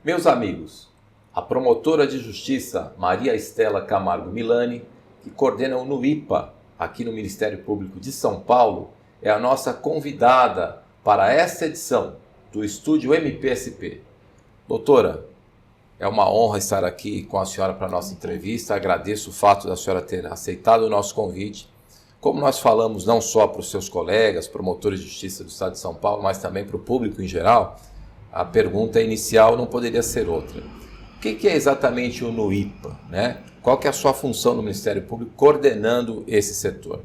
Meus amigos, a promotora de justiça Maria Estela Camargo Milani, que coordena o NUIPA aqui no Ministério Público de São Paulo, é a nossa convidada para esta edição do Estúdio MPSP. Doutora, é uma honra estar aqui com a senhora para a nossa entrevista. Agradeço o fato da senhora ter aceitado o nosso convite. Como nós falamos não só para os seus colegas, promotores de justiça do Estado de São Paulo, mas também para o público em geral, a pergunta inicial não poderia ser outra. O que é exatamente o NUIPA, né? Qual que é a sua função no Ministério Público coordenando esse setor?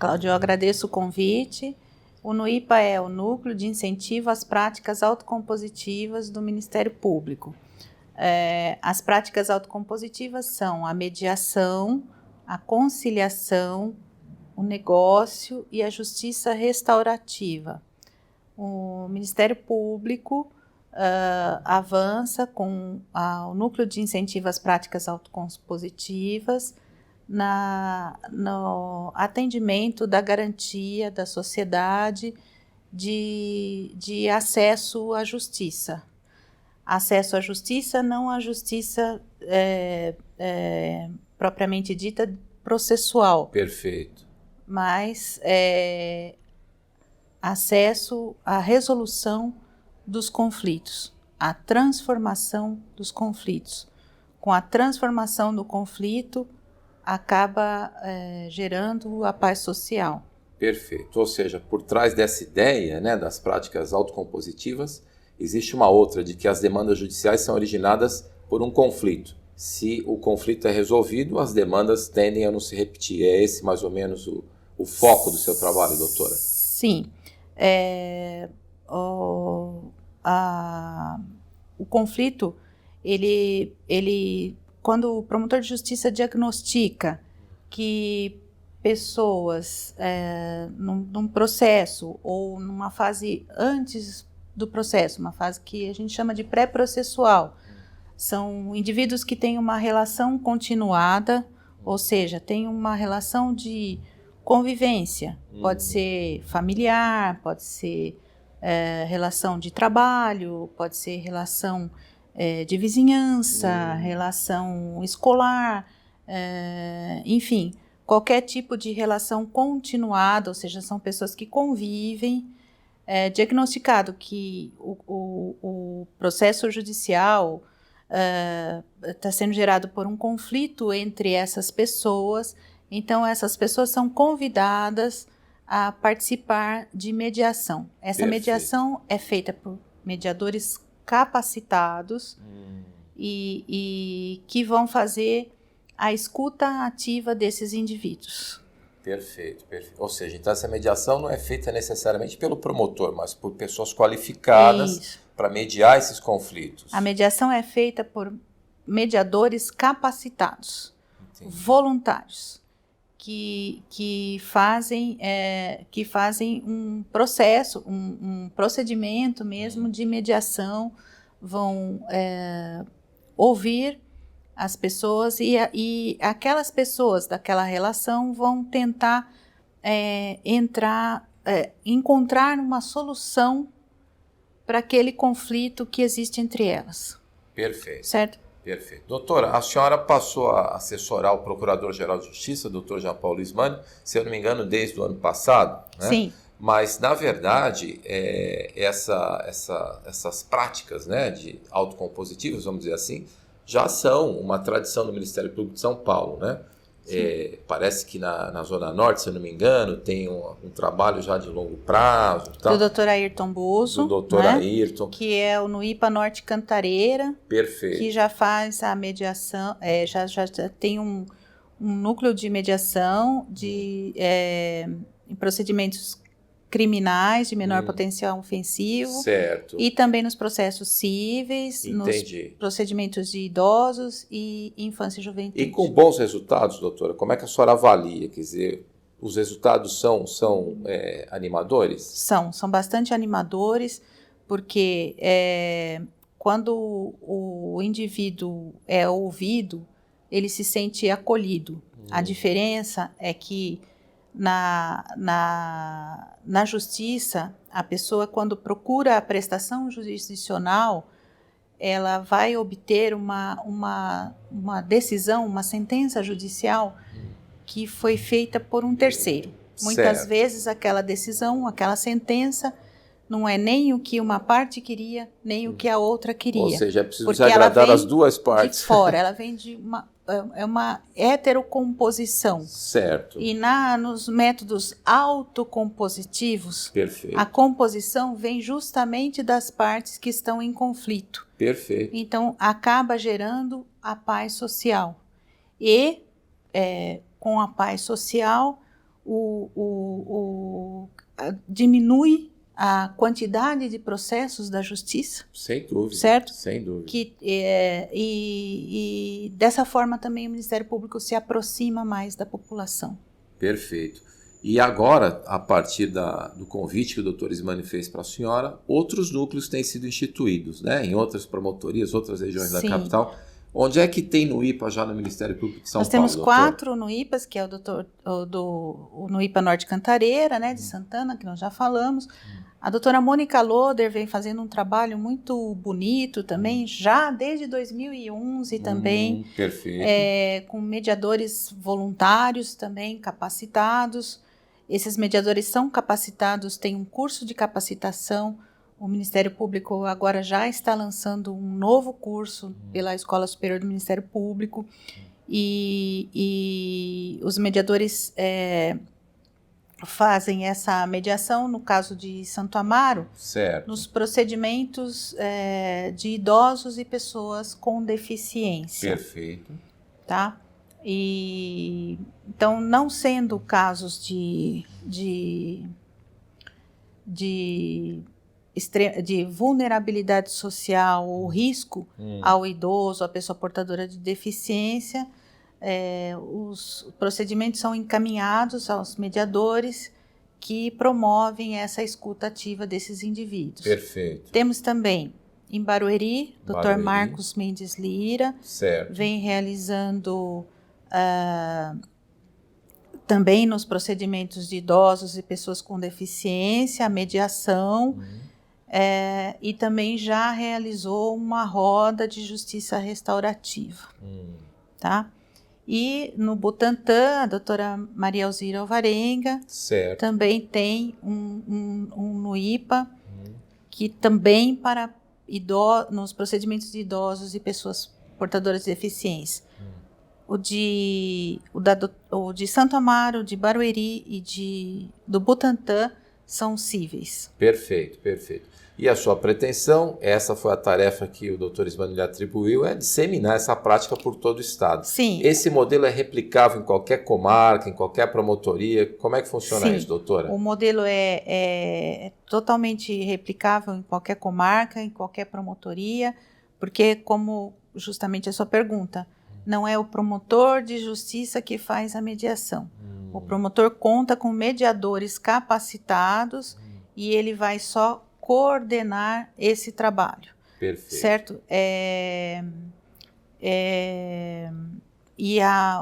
Cláudio, eu agradeço o convite. O NUIPA é o Núcleo de Incentivo às Práticas Autocompositivas do Ministério Público. As práticas autocompositivas são a mediação, a conciliação, o negócio e a justiça restaurativa. O Ministério Público avança com o Núcleo de Incentivo às Práticas Autocompositivas no atendimento da garantia da sociedade de acesso à justiça. Acesso à justiça, não à justiça propriamente dita processual. Perfeito. Mas acesso à resolução dos conflitos, à transformação dos conflitos. Com a transformação do conflito, acaba gerando a paz social. Perfeito. Ou seja, por trás dessa ideia, né, das práticas autocompositivas, existe uma outra, de que as demandas judiciais são originadas por um conflito. Se o conflito é resolvido, as demandas tendem a não se repetir. É esse mais ou menos o foco do seu trabalho, doutora? Sim. O conflito, quando o promotor de justiça diagnostica que pessoas num processo ou numa fase antes do processo, uma fase que a gente chama de pré-processual, são indivíduos que têm uma relação continuada, ou seja, têm uma relação de convivência, pode ser familiar, pode ser relação de trabalho, pode ser relação de vizinhança, relação escolar, enfim, qualquer tipo de relação continuada, ou seja, são pessoas que convivem, diagnosticado que o processo judicial está sendo gerado por um conflito entre essas pessoas, então essas pessoas são convidadas a participar de mediação. Essa Perfeito. Mediação é feita por mediadores capacitados e que vão fazer a escuta ativa desses indivíduos. Perfeito, perfeito. Ou seja, então essa mediação não é feita necessariamente pelo promotor, mas por pessoas qualificadas para mediar esses conflitos. A mediação é feita por mediadores capacitados, Entendi. Voluntários, que fazem um processo, um procedimento mesmo de mediação, vão ouvir as pessoas e aquelas pessoas daquela relação vão tentar encontrar uma solução para aquele conflito que existe entre elas. Perfeito. Certo? Perfeito. Doutora, a senhora passou a assessorar o Procurador-Geral de Justiça, doutor Jean Paulo Ismani, se eu não me engano, desde o ano passado, né? Sim. Mas, na verdade, essas práticas, né, de autocompositivas, vamos dizer assim, já são uma tradição do Ministério Público de São Paulo, né? Parece que na Zona Norte, se eu não me engano, tem um trabalho já de longo prazo. Tá? Do doutor Ayrton Buzo. Do doutor Ayrton. Que é o NUIPA Norte Cantareira. Perfeito. Que já faz a mediação, já tem um núcleo de mediação em procedimentos criminais de menor potencial ofensivo. Certo. E também nos processos cíveis, Entendi. Nos procedimentos de idosos e infância e juventude. E com bons resultados, doutora, como é que a senhora avalia? Quer dizer, os resultados são animadores? São bastante animadores, porque quando o indivíduo é ouvido, ele se sente acolhido. A diferença é que na justiça, a pessoa, quando procura a prestação jurisdicional, ela vai obter uma decisão, uma sentença judicial que foi feita por um terceiro. Muitas Certo. vezes aquela decisão, aquela sentença, não é nem o que uma parte queria, nem o que a outra queria. Ou seja, é preciso porque agradar ela as duas partes. de fora, ela vem de uma heterocomposição. Certo. E nos métodos autocompositivos, Perfeito. a composição vem justamente das partes que estão em conflito. Perfeito. Então, acaba gerando a paz social. E, com a paz social, diminui a quantidade de processos da justiça. Sem dúvida. Certo? Sem dúvida. E dessa forma também o Ministério Público se aproxima mais da população. Perfeito. E agora, a partir do convite que o doutor Ismani fez para a senhora, outros núcleos têm sido instituídos, né? Em outras promotorias, outras regiões da capital. Onde é que tem NUIPA já no Ministério Público de São Paulo? Nós temos 4 NUIPAs, que é o NUIPA Norte Cantareira, né, de Santana, que nós já falamos. A doutora Mônica Loder vem fazendo um trabalho muito bonito também, já desde 2011 também. Perfeito. Com mediadores voluntários também capacitados. Esses mediadores são capacitados, têm um curso de capacitação. O Ministério Público agora já está lançando um novo curso pela Escola Superior do Ministério Público. E os mediadores fazem essa mediação, no caso de Santo Amaro, certo, nos procedimentos de idosos e pessoas com deficiência. Perfeito. Tá? Então, não sendo casos de vulnerabilidade social ou risco ao idoso, à pessoa portadora de deficiência, os procedimentos são encaminhados aos mediadores que promovem essa escuta ativa desses indivíduos. Perfeito. Temos também em Barueri, Dr. Marcos Mendes Lira, certo, vem realizando também nos procedimentos de idosos e pessoas com deficiência, a mediação, e também já realizou uma roda de justiça restaurativa. Tá? E no Butantã, a doutora Maria Alzira Alvarenga, certo, também tem um NUIPA, que também nos procedimentos de idosos e pessoas portadoras de deficiência. O de Santo Amaro, de Barueri e do Butantã são cíveis. Perfeito, perfeito. E a sua pretensão, essa foi a tarefa que o doutor Ismani lhe atribuiu, é disseminar essa prática por todo o Estado. Sim. Esse modelo é replicável em qualquer comarca, em qualquer promotoria? Como é que funciona isso, doutora? O modelo é totalmente replicável em qualquer comarca, em qualquer promotoria, porque, como justamente a sua pergunta, não é o promotor de justiça que faz a mediação. O promotor conta com mediadores capacitados e ele vai só coordenar esse trabalho. Perfeito. Certo?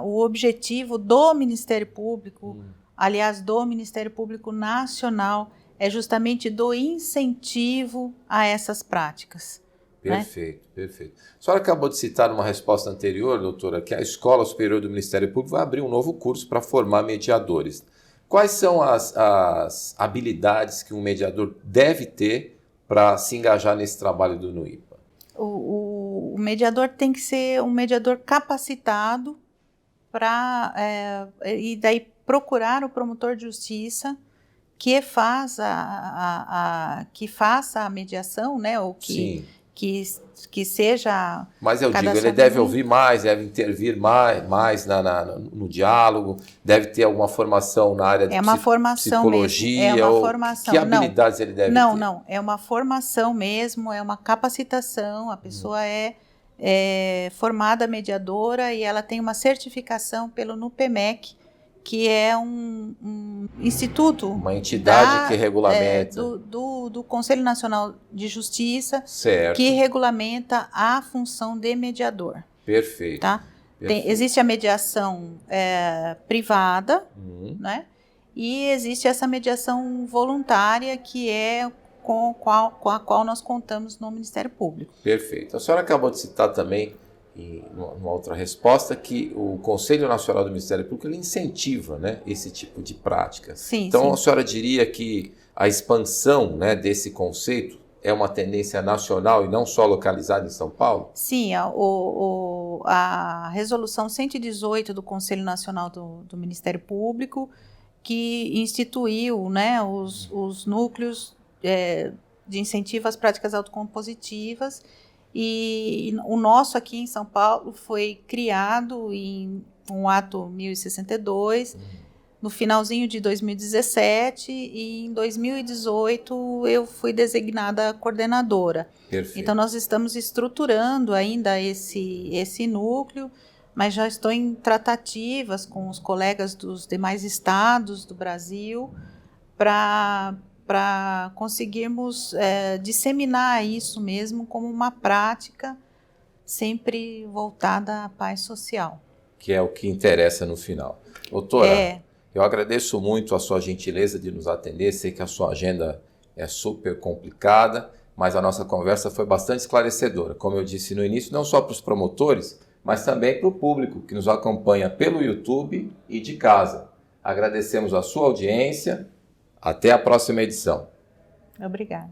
O objetivo do Ministério Público, aliás, do Ministério Público Nacional, é justamente do incentivo a essas práticas. Perfeito, né? Perfeito. A senhora acabou de citar numa resposta anterior, doutora, que a Escola Superior do Ministério Público vai abrir um novo curso para formar mediadores. Quais são as habilidades que um mediador deve ter para se engajar nesse trabalho do NUIPA? O mediador tem que ser um mediador capacitado e daí procurar o promotor de justiça que faça a mediação, né? Ou que seja... Mas eu digo, ele deve ouvir mais, deve intervir mais no diálogo, deve ter alguma formação na área de psicologia. Mesmo. É uma formação. Que habilidades ele deve ter? Não, é uma formação mesmo, é uma capacitação, a pessoa é formada mediadora e ela tem uma certificação pelo NUPEMEC, que é um instituto... Uma entidade que regulamenta... do Conselho Nacional de Justiça, certo, que regulamenta a função de mediador. Perfeito. Tá? Existe a mediação privada, né? E existe essa mediação voluntária, que é com a qual nós contamos no Ministério Público. Perfeito. A senhora acabou de citar também, em uma outra resposta, que o Conselho Nacional do Ministério Público ele incentiva, né, esse tipo de prática. Sim, então, sim. A senhora diria que a expansão, né, desse conceito é uma tendência nacional e não só localizada em São Paulo? Sim, a Resolução 118 do Conselho Nacional do Ministério Público, que instituiu, né, os núcleos de incentivo às práticas autocompositivas, e o nosso aqui em São Paulo foi criado em um ato 1062, no finalzinho de 2017, e em 2018 eu fui designada coordenadora. Perfeito. Então nós estamos estruturando ainda esse núcleo, mas já estou em tratativas com os colegas dos demais estados do Brasil para conseguirmos disseminar isso mesmo como uma prática sempre voltada à paz social. Que é o que interessa no final. Doutora, eu agradeço muito a sua gentileza de nos atender, sei que a sua agenda é super complicada, mas a nossa conversa foi bastante esclarecedora. Como eu disse no início, não só para os promotores, mas também para o público que nos acompanha pelo YouTube e de casa. Agradecemos a sua audiência. Até a próxima edição. Obrigada.